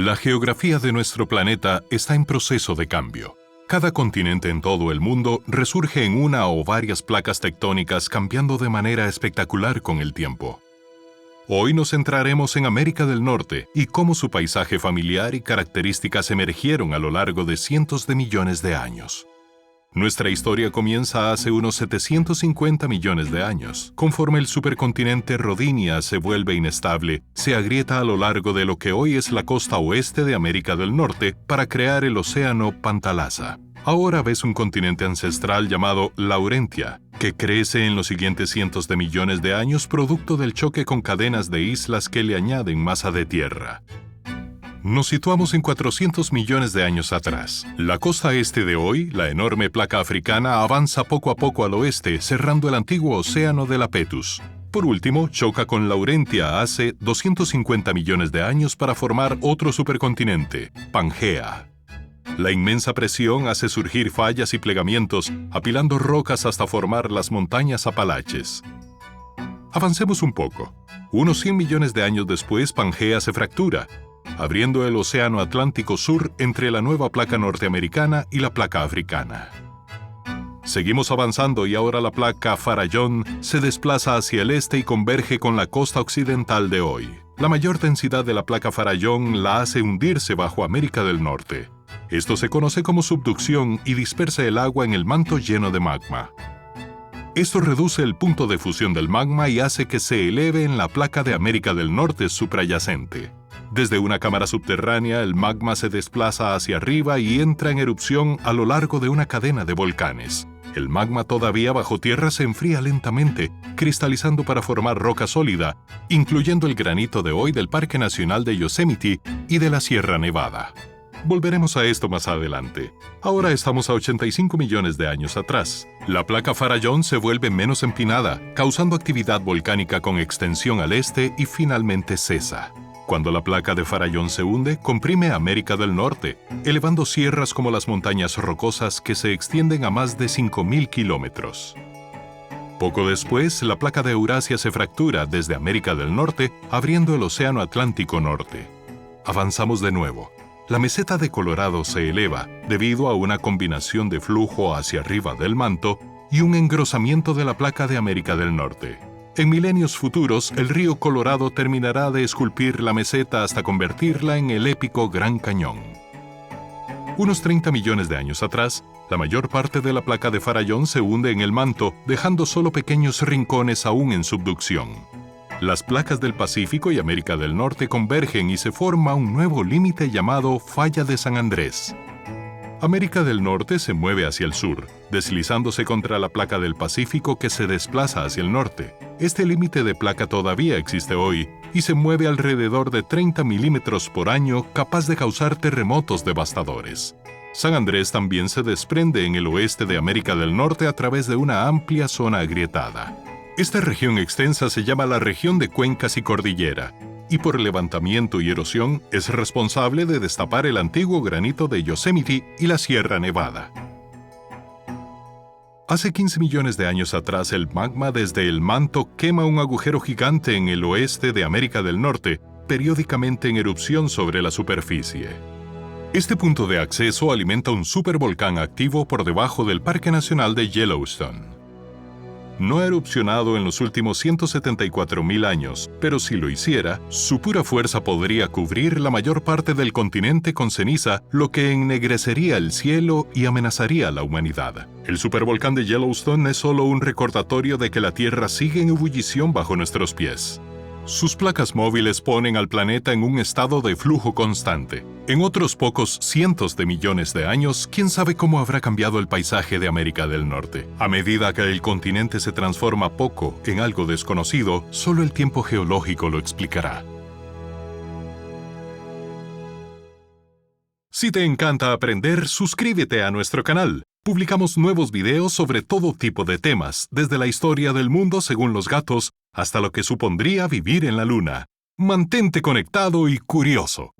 La geografía de nuestro planeta está en proceso de cambio. Cada continente en todo el mundo resurge en una o varias placas tectónicas cambiando de manera espectacular con el tiempo. Hoy nos centraremos en América del Norte y cómo su paisaje familiar y características emergieron a lo largo de cientos de millones de años. Nuestra historia comienza hace unos 750 millones de años. Conforme el supercontinente Rodinia se vuelve inestable, se agrieta a lo largo de lo que hoy es la costa oeste de América del Norte para crear el océano Pantalasa. Ahora ves un continente ancestral llamado Laurentia, que crece en los siguientes cientos de millones de años producto del choque con cadenas de islas que le añaden masa de tierra. Nos situamos en 400 millones de años atrás. La costa este de hoy, la enorme placa africana, avanza poco a poco al oeste, cerrando el antiguo océano de Lapetus. Por último, choca con Laurentia hace 250 millones de años para formar otro supercontinente, Pangea. La inmensa presión hace surgir fallas y plegamientos, apilando rocas hasta formar las montañas Apalaches. Avancemos un poco. Unos 100 millones de años después, Pangea se fractura, abriendo el Océano Atlántico Sur entre la nueva placa norteamericana y la placa africana. Seguimos avanzando y ahora la placa Farallón se desplaza hacia el este y converge con la costa occidental de hoy. La mayor densidad de la placa Farallón la hace hundirse bajo América del Norte. Esto se conoce como subducción y dispersa el agua en el manto lleno de magma. Esto reduce el punto de fusión del magma y hace que se eleve en la placa de América del Norte suprayacente. Desde una cámara subterránea, el magma se desplaza hacia arriba y entra en erupción a lo largo de una cadena de volcanes. El magma todavía bajo tierra se enfría lentamente, cristalizando para formar roca sólida, incluyendo el granito de hoy del Parque Nacional de Yosemite y de la Sierra Nevada. Volveremos a esto más adelante. Ahora estamos a 85 millones de años atrás. La placa Farallón se vuelve menos empinada, causando actividad volcánica con extensión al este y finalmente cesa. Cuando la placa de Farallón se hunde, comprime América del Norte, elevando sierras como las montañas rocosas que se extienden a más de 5.000 kilómetros. Poco después, la placa de Eurasia se fractura desde América del Norte, abriendo el Océano Atlántico Norte. Avanzamos de nuevo. La meseta de Colorado se eleva debido a una combinación de flujo hacia arriba del manto y un engrosamiento de la placa de América del Norte. En milenios futuros, el río Colorado terminará de esculpir la meseta hasta convertirla en el épico Gran Cañón. Unos 30 millones de años atrás, la mayor parte de la placa de Farallón se hunde en el manto, dejando solo pequeños rincones aún en subducción. Las placas del Pacífico y América del Norte convergen y se forma un nuevo límite llamado Falla de San Andrés. América del Norte se mueve hacia el sur, deslizándose contra la placa del Pacífico que se desplaza hacia el norte. Este límite de placa todavía existe hoy y se mueve alrededor de 30 milímetros por año, capaz de causar terremotos devastadores. San Andrés también se desprende en el oeste de América del Norte a través de una amplia zona agrietada. Esta región extensa se llama la región de cuencas y cordillera, y por levantamiento y erosión es responsable de destapar el antiguo granito de Yosemite y la Sierra Nevada. Hace 15 millones de años atrás, el magma desde el manto quema un agujero gigante en el oeste de América del Norte, periódicamente en erupción sobre la superficie. Este punto de acceso alimenta un supervolcán activo por debajo del Parque Nacional de Yellowstone. No ha erupcionado en los últimos 174.000 años, pero si lo hiciera, su pura fuerza podría cubrir la mayor parte del continente con ceniza, lo que ennegrecería el cielo y amenazaría a la humanidad. El supervolcán de Yellowstone es solo un recordatorio de que la Tierra sigue en ebullición bajo nuestros pies. Sus placas móviles ponen al planeta en un estado de flujo constante. En otros pocos cientos de millones de años, quién sabe cómo habrá cambiado el paisaje de América del Norte. A medida que el continente se transforma poco en algo desconocido, solo el tiempo geológico lo explicará. Si te encanta aprender, suscríbete a nuestro canal. Publicamos nuevos videos sobre todo tipo de temas, desde la historia del mundo según los gatos hasta lo que supondría vivir en la Luna. Mantente conectado y curioso.